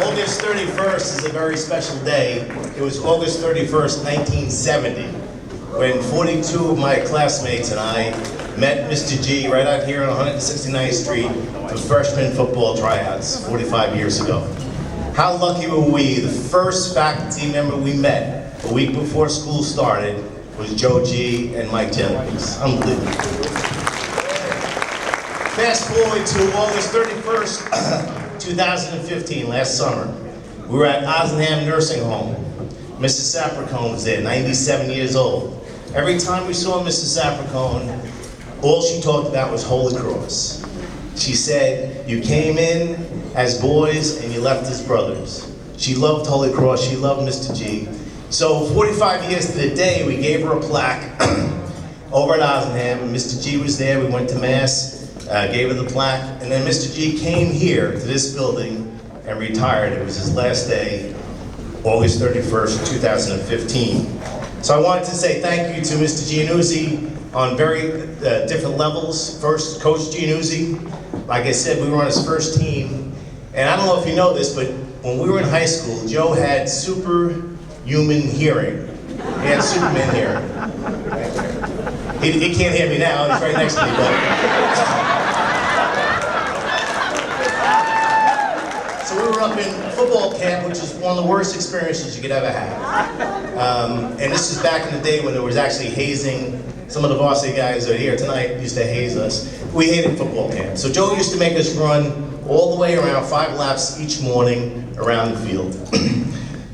August 31st is a very special day. It was August 31st, 1970, when 42 of my classmates and I met Mr. G right out here on 169th Street for freshman football tryouts 45 years ago. How lucky were we? The first faculty member we met a week before school started was Joe G and Mike Giannuzzi. Unbelievable. Fast forward to August 31st, 2015, last summer. We were at Osenham Nursing Home. Mrs. Sapricone was there, 97 years old. Every time we saw Mrs. Sapricone, all she talked about was Holy Cross. She said, you came in as boys and you left as brothers. She loved Holy Cross, she loved Mr. G. So 45 years to the day, we gave her a plaque over at Osenham. Mr. G was there, we went to Mass, gave her the plaque, and then Mr. G came here to this building and retired. It was his last day, August 31st, 2015. So I wanted to say thank you to Mr. Giannuzzi on very different levels. First, Coach Giannuzzi. Like I said, we were on his first team. And I don't know if you know this, but when we were in high school, Joe had superhuman hearing. He had Superman hearing. He can't hear me now, he's right next to me. So we were up in football camp, which is one of the worst experiences you could ever have. And this is back in the day when there was actually hazing. Some of the varsity guys that are here tonight used to haze us. We hated football camp. So Joe used to make us run all the way around 5 laps each morning around the field.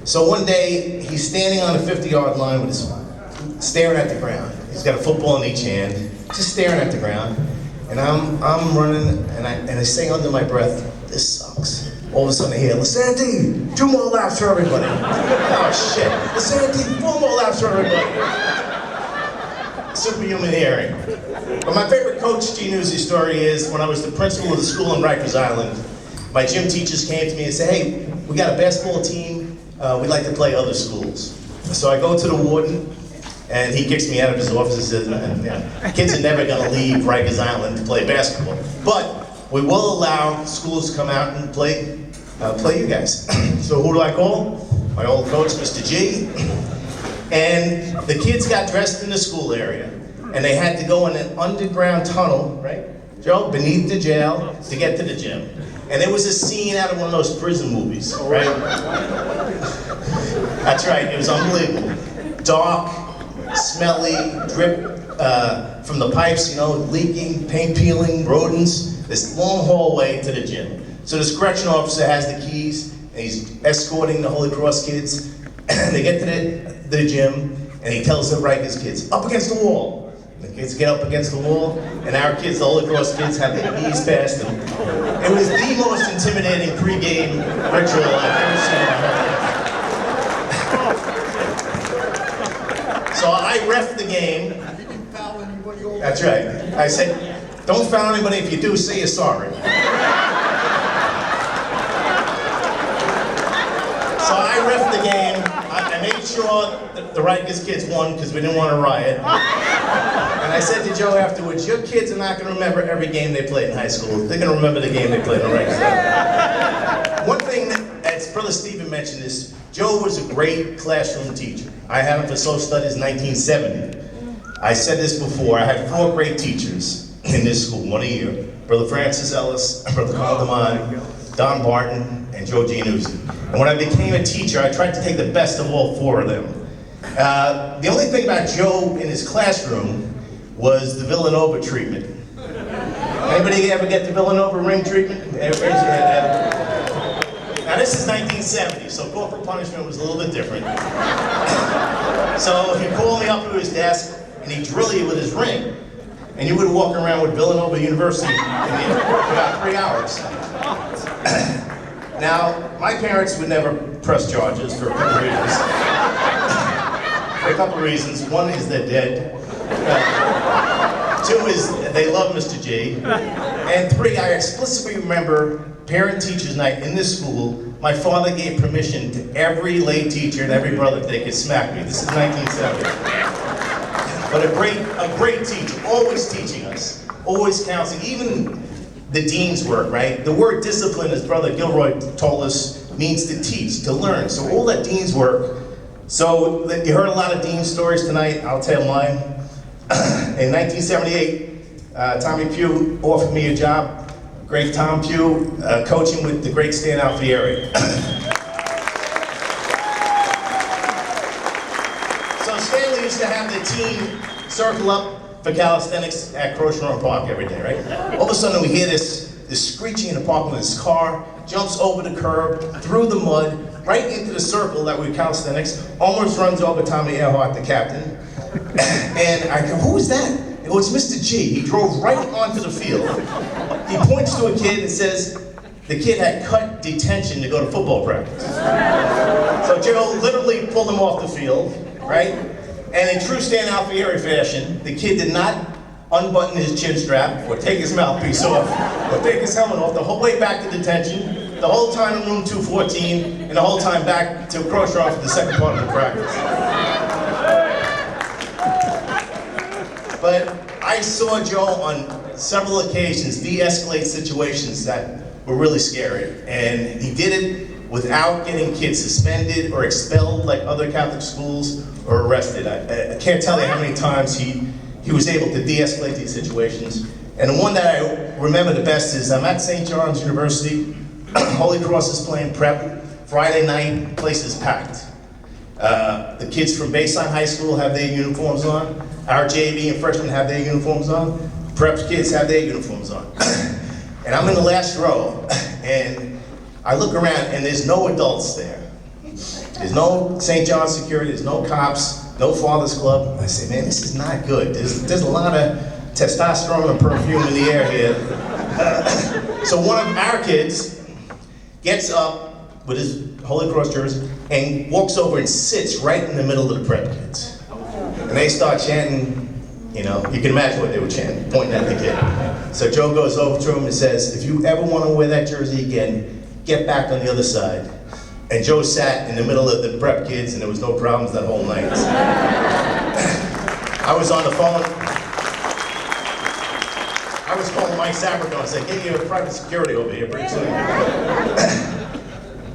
So one day, he's standing on the 50-yard line with his staring at the ground. He's got a football in each hand, just staring at the ground. And I'm running, and I say under my breath, this sucks. All of a sudden I hear, Lasanti, 2 more laps for everybody. Oh shit, Lasanti, 4 more laps for everybody. Superhuman hearing. But my favorite Coach Giannuzzi story is when I was the principal of the school in Rikers Island, my gym teachers came to me and said, hey, we got a basketball team, we'd like to play other schools. So I go to the warden, and he kicks me out of his office and says, kids are never gonna leave Rikers Island to play basketball. But we will allow schools to come out and play you guys. So who do I call? My old coach, Mr. G. And the kids got dressed in the school area, and they had to go in an underground tunnel, right, Joe, beneath the jail to get to the gym. And it was a scene out of one of those prison movies, right? That's right, it was unbelievable. Dark, smelly, drip from the pipes, you know, leaking, paint peeling, rodents, this long hallway to the gym. So this correction officer has the keys, and he's escorting the Holy Cross kids. They get to the gym, and he tells the Rikers kids, up against the wall. And the kids get up against the wall, and our kids, the Holy Cross kids, have their knees past them. It was the most intimidating pregame ritual I've ever seen in my life. So I reffed the game. You didn't foul anybody over. That's right. I said, don't foul anybody. If you do, say you're sorry. So I reffed the game. I made sure that the Rikers kids won because we didn't want to riot. And I said to Joe afterwards, your kids are not going to remember every game they played in high school. They're going to remember the game they played in Rikers. One thing that, as Brother Stephen mentioned, is Joe was a great classroom teacher. I had him for social studies in 1970. I said this before, I had 4 great teachers in this school, one a year. Brother Francis Ellis, Brother Carl DeMond, Don Barton, and Joe Giannuzzi. And when I became a teacher, I tried to take the best of all 4 of them. The only thing about Joe in his classroom was the Villanova treatment. Anybody ever get the Villanova ring treatment? Now this is 1970, so corporal punishment was a little bit different. So he'd call me up to his desk, and he'd drill you with his ring. And you would walk around with Villanova University for about 3 hours. Now, my parents would never press charges for a couple of reasons. For a couple of reasons. One is they're dead. 2 is they love Mr. G. And 3, I explicitly remember parent-teachers night in this school. My father gave permission to every lay teacher and every brother if they could smack me. This is 1970. But a great teacher, always teaching us, always counseling, even the dean's work, right? The word discipline, as Brother Gilroy told us, means to teach, to learn. So all that dean's work. So you heard a lot of dean stories tonight. I'll tell mine. In 1978, Tommy Pugh offered me a job. Great Tom Pugh, coaching with the great Stan Alfieri. So Stanley used to have the team circle up for calisthenics at Croce Run Park every day, right? All of a sudden we hear this screeching in the parking lot. This car jumps over the curb, through the mud, right into the circle that we calisthenics, almost runs over Tommy Earhart, the captain. And I go, who's that? He goes, it's Mr. G. He drove right onto the field. He points to a kid and says, the kid had cut detention to go to football practice. So Joe literally pulled him off the field, right? And in true Stan Alfieri fashion, the kid did not unbutton his chin strap, or take his mouthpiece off, or take his helmet off, the whole way back to detention, the whole time in room 214, and the whole time back to Croce Run for the second part of the practice. But I saw Joe on several occasions de-escalate situations that were really scary, and he did it without getting kids suspended or expelled like other Catholic schools or arrested. I can't tell you how many times he was able to de-escalate these situations. And the one that I remember the best is I'm at St. John's University, Holy Cross is playing prep, Friday night, place is packed. The kids from Baseline High School have their uniforms on, our JV and freshmen have their uniforms on, prep kids have their uniforms on. And I'm in the last row, and I look around and there's no adults there. There's no St. John's security, there's no cops, no Father's Club. I say, man, this is not good. There's a lot of testosterone and perfume in the air here. So one of our kids gets up with his Holy Cross jersey and walks over and sits right in the middle of the prep kids. And they start chanting, you know, you can imagine what they were chanting, pointing at the kid. So Joe goes over to him and says, if you ever want to wear that jersey again, get back on the other side. And Joe sat in the middle of the prep kids and there was no problems that whole night. I was on the phone. I was calling Mike Sabrico and said, get your private security over here pretty soon.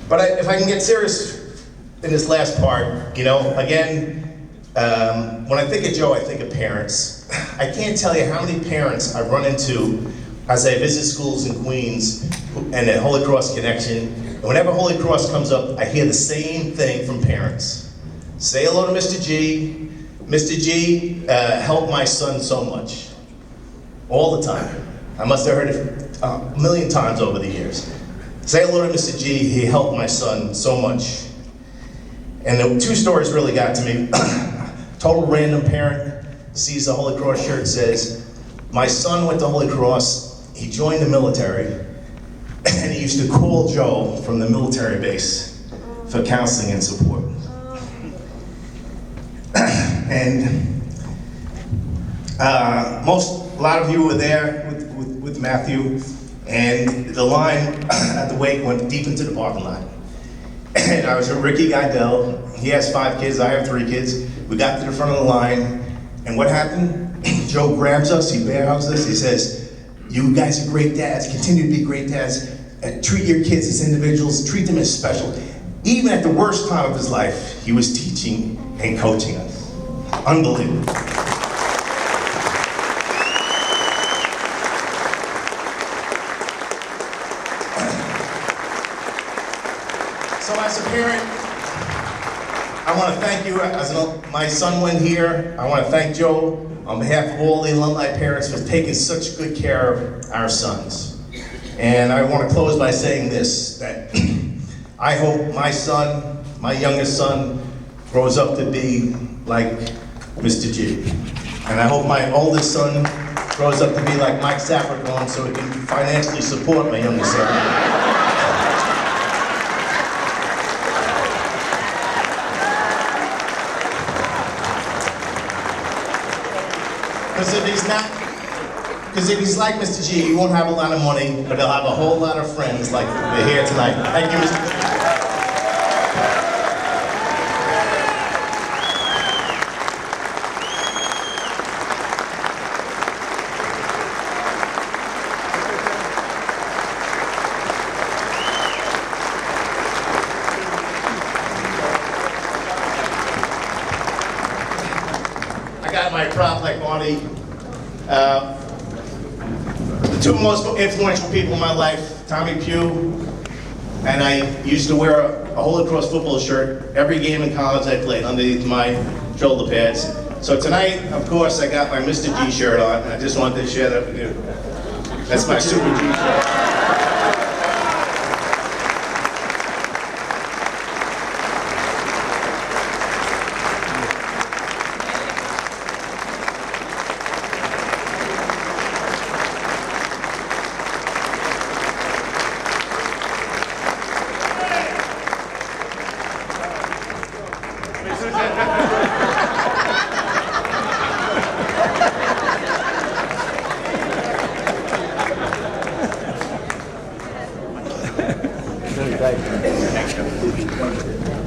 But if I can get serious in this last part, you know, again, when I think of Joe, I think of parents. I can't tell you how many parents I run into as I visit schools in Queens and the Holy Cross connection. And whenever Holy Cross comes up, I hear the same thing from parents. Say hello to Mr. G. Mr. G helped my son so much. All the time. I must have heard it a million times over the years. Say hello to Mr. G, he helped my son so much. And the two stories really got to me. Total random parent sees a Holy Cross shirt, says, my son went to Holy Cross, he joined the military, and he used to call Joe from the military base for counseling and support. And a lot of you were there with Matthew, and the line at the wake went deep into the parking lot. And I was with Ricky Geidel. He has 5 kids, I have 3 kids. We got to the front of the line, and what happened? Joe grabs us, he bear hugs us, he says, you guys are great dads, continue to be great dads, and treat your kids as individuals, treat them as special. Even at the worst time of his life, he was teaching and coaching us. Unbelievable. So as a parent, I want to thank you. My son went here. I want to thank Joe on behalf of all the alumni parents for taking such good care of our sons. And I want to close by saying this, that I hope my son, my youngest son, grows up to be like Mr. G. And I hope my oldest son grows up to be like Mike Sapercone so he can financially support my youngest son. Because if he's like Mr. G, he won't have a lot of money, but he'll have a whole lot of friends like we're here tonight. Thank you, Mr. G. my prop like Marty. The two most influential people in my life, Tommy Pugh, and I used to wear a Holy Cross football shirt every game in college I played underneath my shoulder pads. So tonight, of course, I got my Mr. G shirt on, and I just wanted to share that with you. That's my Super G shirt. Thank you.